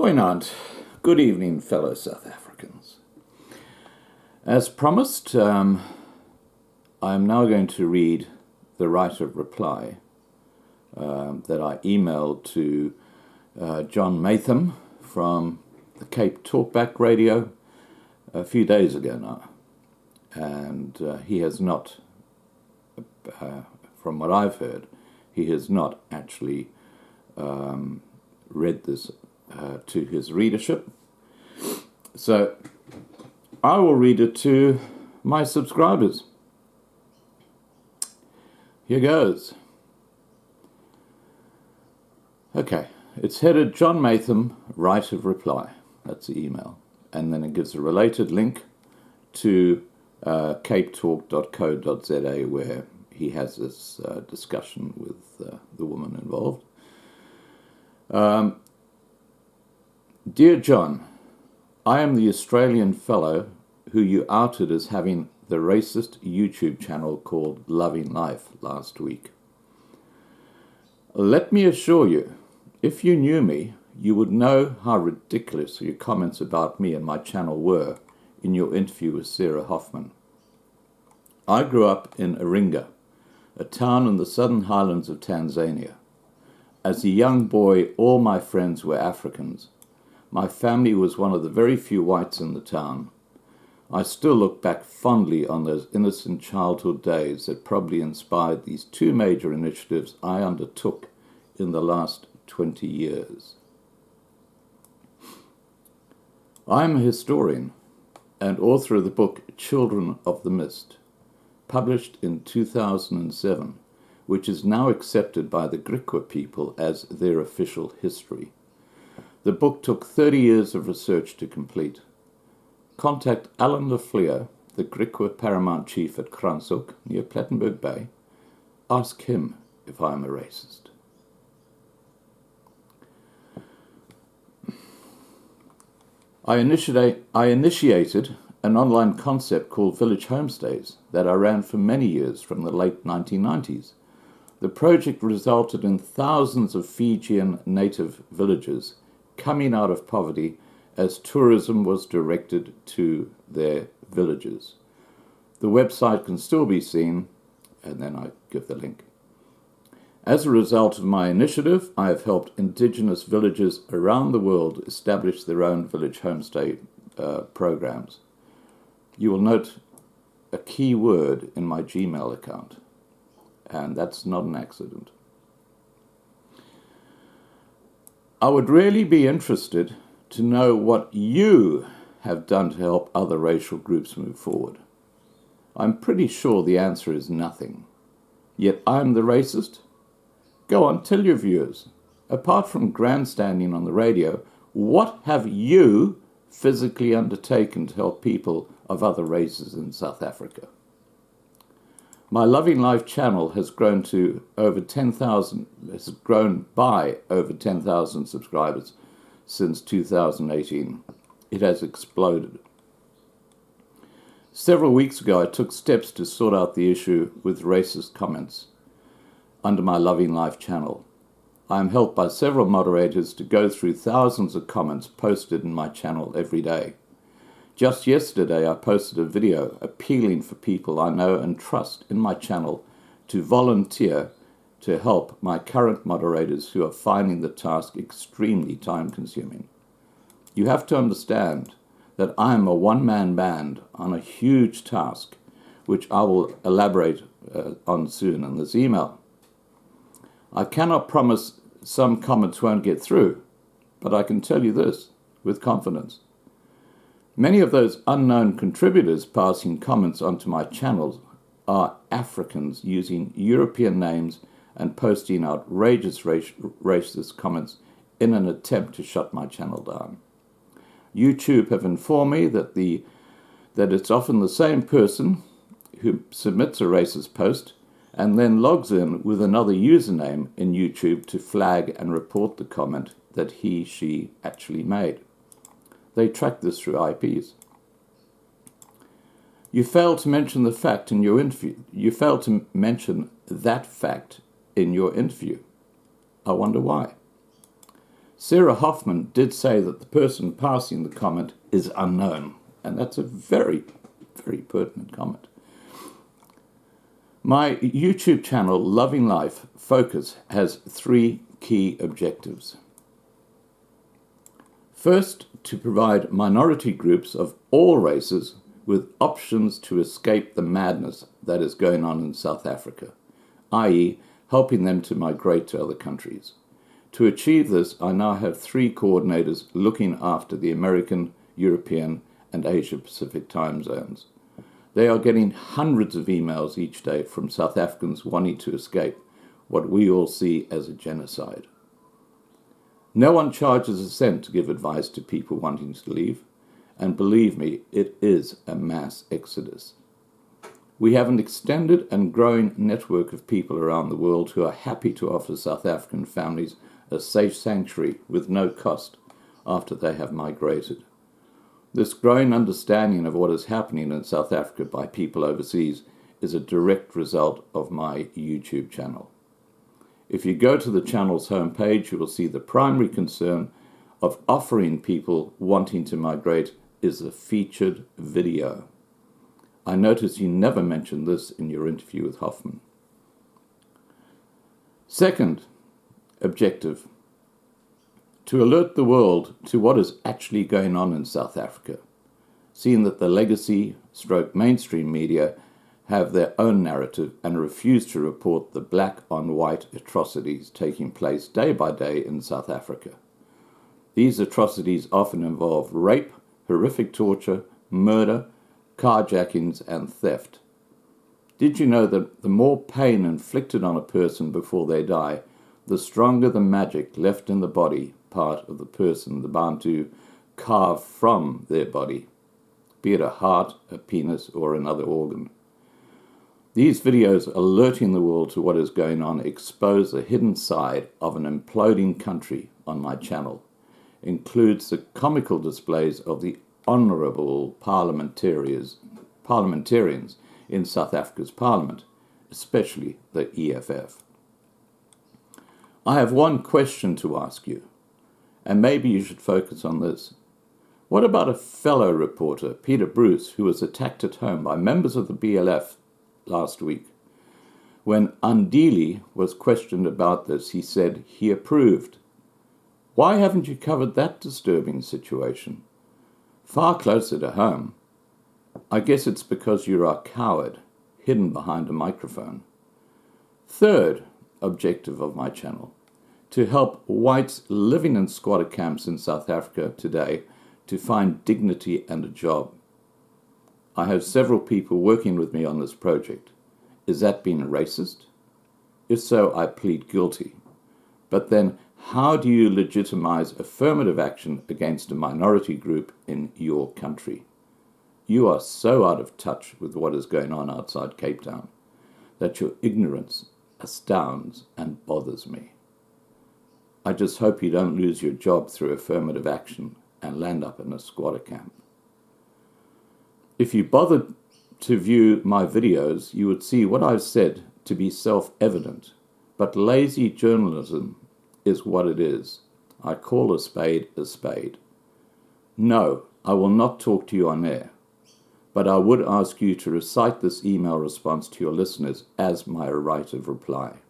Goeienaand. Good evening, fellow South Africans. As promised, I am now going to read the right of reply that I emailed to John Maytham from the Cape Talkback Radio a few days ago now. And he has not, from what I've heard, he has not actually read this to his readership. So I will read it to my subscribers. Here goes. Okay, it's headed John Maytham, right of reply. That's the email. And then it gives a related link to capetalk.co.za where he has this discussion with the woman involved. Dear John, I am the Australian fellow who you outed as having the racist YouTube channel called Loving Life last week. Let me assure you, if you knew me, you would know how ridiculous your comments about me and my channel were in your interview with Sarah Hoffman. I grew up in Iringa, a town in the southern highlands of Tanzania. As a young boy, all my friends were Africans. My family was one of the very few whites in the town. I still look back fondly on those innocent childhood days that probably inspired these two major initiatives I undertook in the last 20 years. I am a historian and author of the book Children of the Mist, published in 2007, which is now accepted by the Griqua people as their official history. The book took 30 years of research to complete. Contact Alan Lafleur, the Griqua paramount chief at Kranshoek, near Plettenberg Bay. Ask him if I am a racist. I initiated an online concept called Village Homestays that I ran for many years from the late 1990s. The project resulted in thousands of Fijian native villages coming out of poverty as tourism was directed to their villages. The website can still be seen, and then I give the link. As a result of my initiative, I have helped indigenous villages around the world establish their own village homestay programs. You will note a key word in my Gmail account, and that's not an accident. I would really be interested to know what you have done to help other racial groups move forward. I'm pretty sure the answer is nothing. Yet I'm the racist? Go on, tell your viewers. Apart from grandstanding on the radio, what have you physically undertaken to help people of other races in South Africa? My Loving Life channel has grown to over 10,000, has grown by over 10,000 subscribers since 2018. It has exploded. Several weeks ago, I took steps to sort out the issue with racist comments under my Loving Life channel. I am helped by several moderators to go through thousands of comments posted in my channel every day. Just yesterday, I posted a video appealing for people I know and trust in my channel to volunteer to help my current moderators who are finding the task extremely time-consuming. You have to understand that I am a one-man band on a huge task, which I will elaborate on soon in this email. I cannot promise some comments won't get through, but I can tell you this with confidence. Many of those unknown contributors passing comments onto my channels are Africans using European names and posting outrageous racist comments in an attempt to shut my channel down. YouTube have informed me that it's often the same person who submits a racist post and then logs in with another username in YouTube to flag and report the comment that she actually made. They track this through IPs. You failed to mention the fact in your interview. You failed to mention that fact in your interview. I wonder why. Sarah Hoffman did say that the person passing the comment is unknown, and that's a very, very pertinent comment. My YouTube channel, Loving Life Focus, has 3 key objectives. First, to provide minority groups of all races with options to escape the madness that is going on in South Africa, i.e., helping them to migrate to other countries. To achieve this, I now have 3 coordinators looking after the American, European, and Asia-Pacific time zones. They are getting hundreds of emails each day from South Africans wanting to escape what we all see as a genocide. No one charges a cent to give advice to people wanting to leave, and believe me, it is a mass exodus. We have an extended and growing network of people around the world who are happy to offer South African families a safe sanctuary with no cost after they have migrated. This growing understanding of what is happening in South Africa by people overseas is a direct result of my YouTube channel. If you go to the channel's homepage, you will see the primary concern of offering people wanting to migrate is a featured video. I notice you never mentioned this in your interview with Hoffman. Second objective, to alert the world to what is actually going on in South Africa, seeing that the legacy/mainstream media have their own narrative and refuse to report the black-on-white atrocities taking place day by day in South Africa. These atrocities often involve rape, horrific torture, murder, carjackings, and theft. Did you know that the more pain inflicted on a person before they die, the stronger the magic left in the body part of the person the Bantu carve from their body, be it a heart, a penis, or another organ? These videos alerting the world to what is going on expose the hidden side of an imploding country on my channel. Includes the comical displays of the honourable parliamentarians in South Africa's parliament, especially the EFF. I have one question to ask you, and maybe you should focus on this. What about a fellow reporter, Peter Bruce, who was attacked at home by members of the BLF last week? When Andili was questioned about this, he said he approved. Why haven't you covered that disturbing situation? Far closer to home. I guess it's because you're a coward, hidden behind a microphone. Third objective of my channel, to help whites living in squatter camps in South Africa today to find dignity and a job. I have several people working with me on this project. Is that being racist? If so, I plead guilty. But then, how do you legitimize affirmative action against a minority group in your country? You are so out of touch with what is going on outside Cape Town that your ignorance astounds and bothers me. I just hope you don't lose your job through affirmative action and land up in a squatter camp. If you bothered to view my videos, you would see what I've said to be self-evident, but lazy journalism is what it is. I call a spade a spade. No, I will not talk to you on air, but I would ask you to recite this email response to your listeners as my right of reply.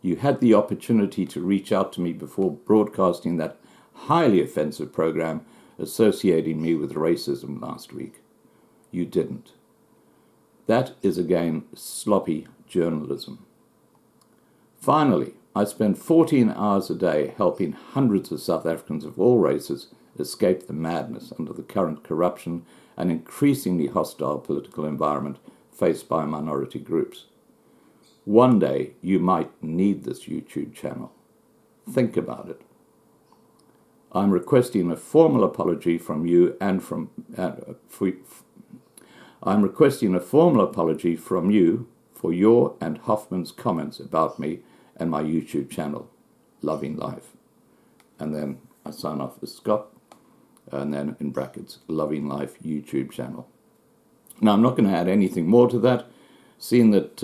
You had the opportunity to reach out to me before broadcasting that highly offensive program associating me with racism last week. You didn't. That is again sloppy journalism. Finally, I spend 14 hours a day helping hundreds of South Africans of all races escape the madness under the current corruption and increasingly hostile political environment faced by minority groups. One day you might need this YouTube channel. Think about it. I'm requesting a formal apology from you and I'm requesting a formal apology from you for your and Hoffman's comments about me and my YouTube channel, Loving Life. And then I sign off as Scott, and then in brackets, Loving Life YouTube channel. Now, I'm not going to add anything more to that, seeing that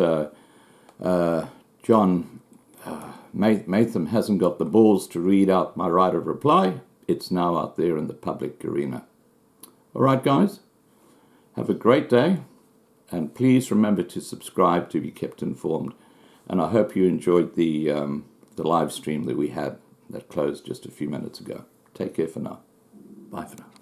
John Maytham hasn't got the balls to read out my right of reply. It's now out there in the public arena. All right, guys, have a great day, and please remember to subscribe to be kept informed. And I hope you enjoyed the live stream that we had that closed just a few minutes ago. Take care for now. Bye for now.